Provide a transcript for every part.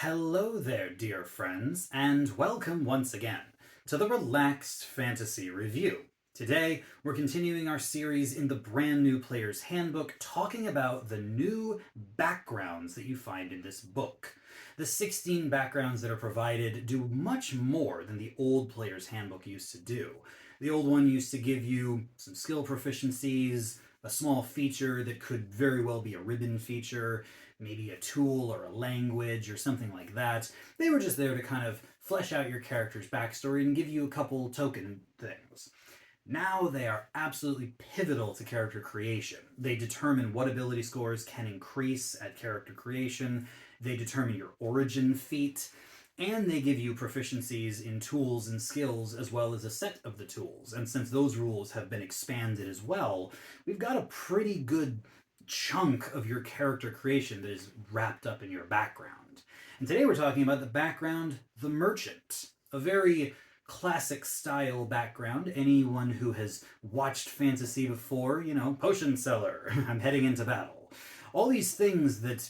Hello there, dear friends, and welcome once again to the Relaxed Fantasy Review. Today, we're continuing our series in the brand new Player's Handbook, talking about the new backgrounds that you find in this book. The 16 backgrounds that are provided do much more than the old Player's Handbook used to do. The old one used to give you some skill proficiencies, a small feature that could very well be a ribbon feature, maybe a tool or a language or something like that. They were just there to kind of flesh out your character's backstory and give you a couple token things. Now they are absolutely pivotal to character creation. They determine what ability scores can increase at character creation, they determine your origin feat, and they give you proficiencies in tools and skills as well as a set of the tools. And since those rules have been expanded as well, we've got a pretty good chunk of your character creation that is wrapped up in your background. And today we're talking about the background, the Merchant, a very classic style background. Anyone who has watched fantasy before, potion seller, I'm heading into battle. All these things that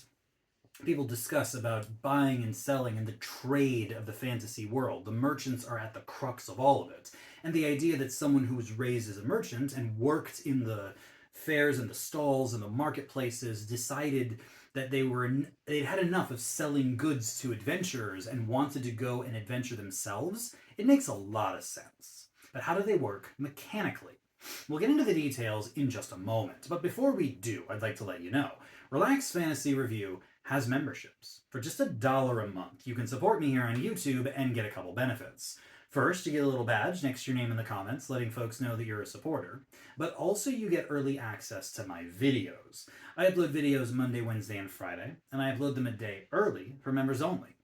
people discuss about buying and selling and the trade of the fantasy world. The merchants are at the crux of all of it. And the idea that someone who was raised as a merchant and worked in the fairs and the stalls and the marketplaces decided that they'd had enough of selling goods to adventurers and wanted to go and adventure themselves, it makes a lot of sense. But how do they work mechanically? We'll get into the details in just a moment, but before we do, I'd like to let you know, Relaxed Fantasy Review has memberships. For just $1 a month, you can support me here on YouTube and get a couple benefits. First, you get a little badge next to your name in the comments, letting folks know that you're a supporter, but also you get early access to my videos. I upload videos Monday, Wednesday, and Friday, and I upload them a day early for members only.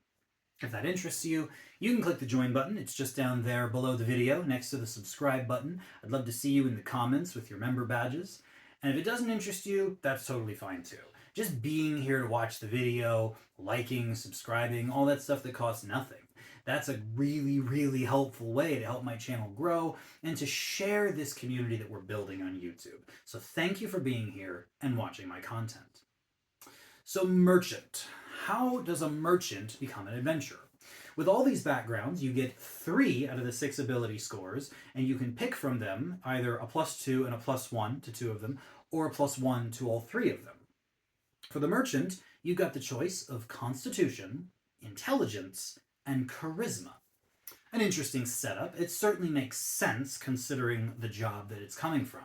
If that interests you, you can click the join button. It's just down there below the video next to the subscribe button. I'd love to see you in the comments with your member badges. And if it doesn't interest you, that's totally fine too. Just being here to watch the video, liking, subscribing, all that stuff that costs nothing. That's a really, really helpful way to help my channel grow and to share this community that we're building on YouTube. So thank you for being here and watching my content. So Merchant. How does a merchant become an adventurer? With all these backgrounds, you get 3 out of the 6 ability scores, and you can pick from them either a +2 and a +1 to 2 of them, or a +1 to all 3 of them. For the merchant, you got the choice of Constitution, Intelligence, and Charisma. An interesting setup. It certainly makes sense considering the job that it's coming from.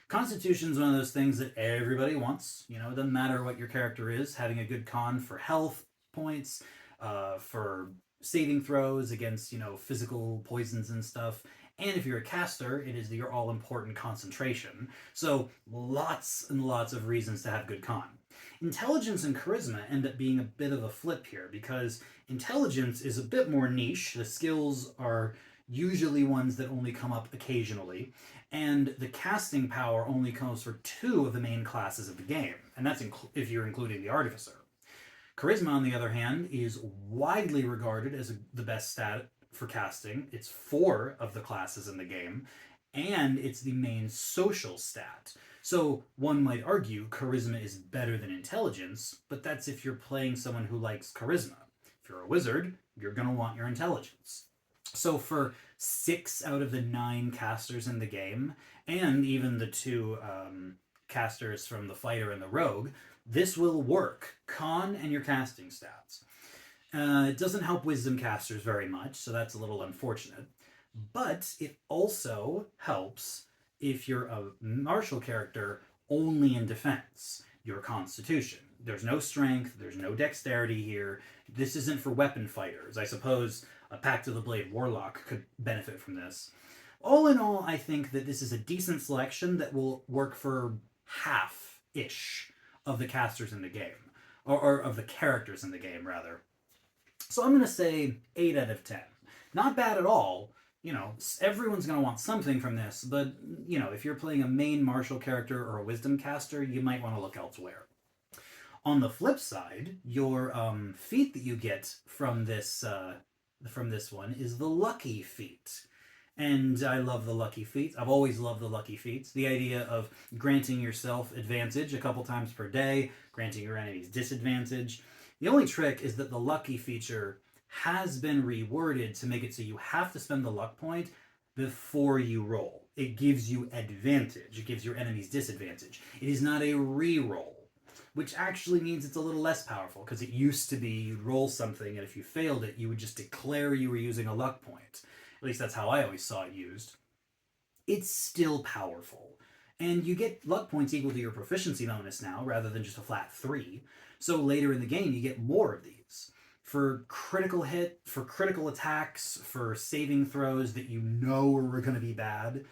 Constitution's one of those things that everybody wants. It doesn't matter what your character is. Having a good con for health points, for saving throws against, physical poisons and stuff. And if you're a caster, it is your all-important concentration. So lots and lots of reasons to have good con. Intelligence and Charisma end up being a bit of a flip here because Intelligence is a bit more niche. The skills are usually ones that only come up occasionally, and the casting power only comes for 2 of the main classes of the game, and that's if you're including the Artificer. Charisma, on the other hand, is widely regarded as the best stat for casting. It's 4 of the classes in the game, and it's the main social stat. So one might argue Charisma is better than Intelligence, but that's if you're playing someone who likes Charisma. If you're a wizard, you're going to want your Intelligence. So for 6 out of the 9 casters in the game, and even the 2 casters from the Fighter and the Rogue, this will work. Con and your casting stats. It doesn't help Wisdom casters very much, so that's a little unfortunate. But it also helps if you're a martial character only in defense, your Constitution. There's no strength, there's no dexterity here. This isn't for weapon fighters. I suppose a Pact of the Blade Warlock could benefit from this. All in all, I think that this is a decent selection that will work for half-ish of the casters in the game. Or of the characters in the game, rather. So I'm going to say 8 out of 10. Not bad at all. Everyone's going to want something from this, but, if you're playing a main martial character or a wisdom caster, you might want to look elsewhere. On the flip side, your feat that you get from this one is the Lucky Feat. And I love the Lucky Feat. I've always loved the Lucky Feats. The idea of granting yourself advantage a couple times per day, granting your enemies disadvantage. The only trick is that the lucky feature has been reworded to make it so you have to spend the luck point before you roll. It gives you advantage. It gives your enemies disadvantage. It is not a re-roll, which actually means it's a little less powerful, because it used to be you'd roll something and if you failed it, you would just declare you were using a luck point. At least that's how I always saw it used. It's still powerful. And you get luck points equal to your proficiency bonus now, rather than just a flat 3. So later in the game, you get more of these. For critical hit, for critical attacks, for saving throws that you know are going to be bad,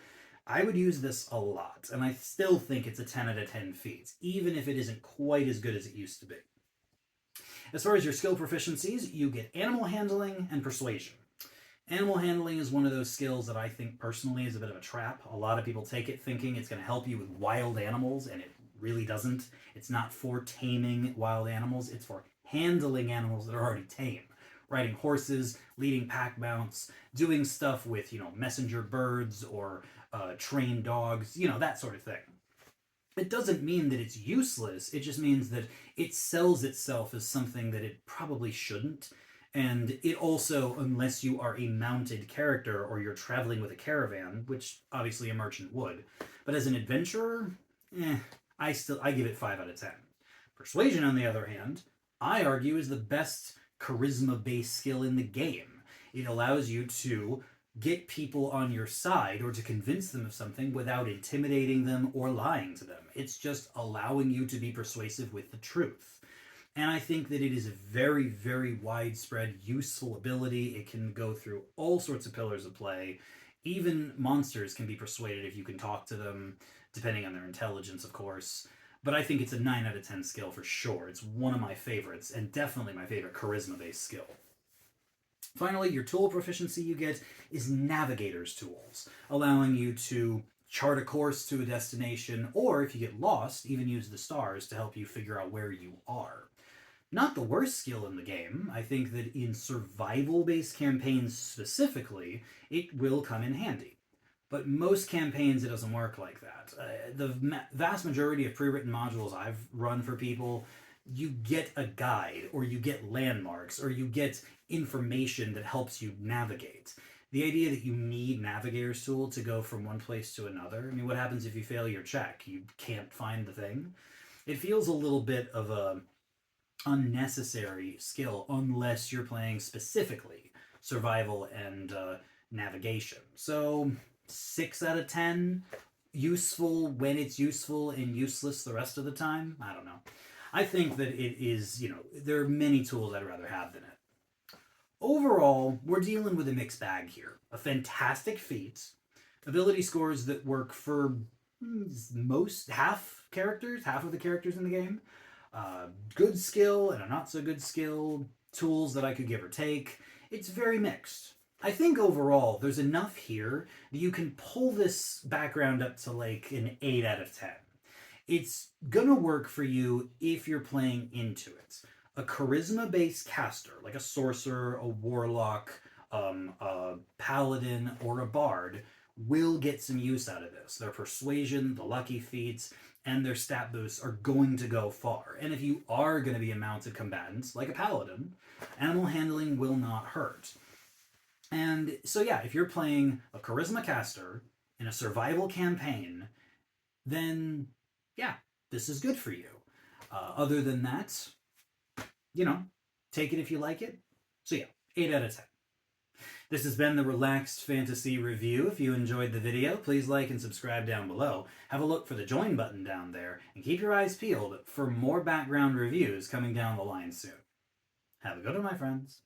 I would use this a lot. And I still think it's a 10 out of 10 feat, even if it isn't quite as good as it used to be. As far as your skill proficiencies, you get animal handling and persuasion. Animal handling is one of those skills that I think personally is a bit of a trap. A lot of people take it thinking it's going to help you with wild animals, and it really doesn't. It's not for taming wild animals, it's for handling animals that are already tame. Riding horses, leading pack mounts, doing stuff with, messenger birds or trained dogs, that sort of thing. It doesn't mean that it's useless, it just means that it sells itself as something that it probably shouldn't. And it also, unless you are a mounted character or you're traveling with a caravan, which obviously a merchant would, but as an adventurer, I give it 5 out of 10. Persuasion, on the other hand, I argue is the best charisma-based skill in the game. It allows you to get people on your side or to convince them of something without intimidating them or lying to them. It's just allowing you to be persuasive with the truth. And I think that it is a very, very widespread, useful ability. It can go through all sorts of pillars of play. Even monsters can be persuaded if you can talk to them, depending on their intelligence, of course. But I think it's a 9 out of 10 skill for sure. It's one of my favorites, and definitely my favorite charisma-based skill. Finally, your tool proficiency you get is Navigator's Tools, allowing you to chart a course to a destination, or if you get lost, even use the stars to help you figure out where you are. Not the worst skill in the game. I think that in survival-based campaigns specifically, it will come in handy. But most campaigns, it doesn't work like that. The vast majority of pre-written modules I've run for people, you get a guide, or you get landmarks, or you get information that helps you navigate. The idea that you need Navigator's Tool to go from one place to another, I mean, what happens if you fail your check? You can't find the thing? It feels a little bit of a unnecessary skill unless you're playing specifically survival and navigation. So 6 out of 10, useful when it's useful and useless the rest of the time. I don't know. I think that it is, there are many tools I'd rather have than it. Overall, we're dealing with a mixed bag here. A fantastic feat, ability scores that work for half of the characters in the game, good skill and a not so good skill, tools that I could give or take. It's very mixed. I think overall there's enough here that you can pull this background up to like an 8 out of 10. It's gonna work for you if you're playing into it. A charisma-based caster, like a sorcerer, a warlock, a paladin, or a bard, will get some use out of this. Their persuasion, the lucky feats, and their stat boosts are going to go far. And if you are going to be a mounted combatant, like a paladin, animal handling will not hurt. And so yeah, if you're playing a charisma caster in a survival campaign, then yeah, this is good for you. Other than that, take it if you like it. So yeah, 8 out of 10. This has been the Relaxed Fantasy Review. If you enjoyed the video, please like and subscribe down below. Have a look for the join button down there, and keep your eyes peeled for more background reviews coming down the line soon. Have a good one, my friends.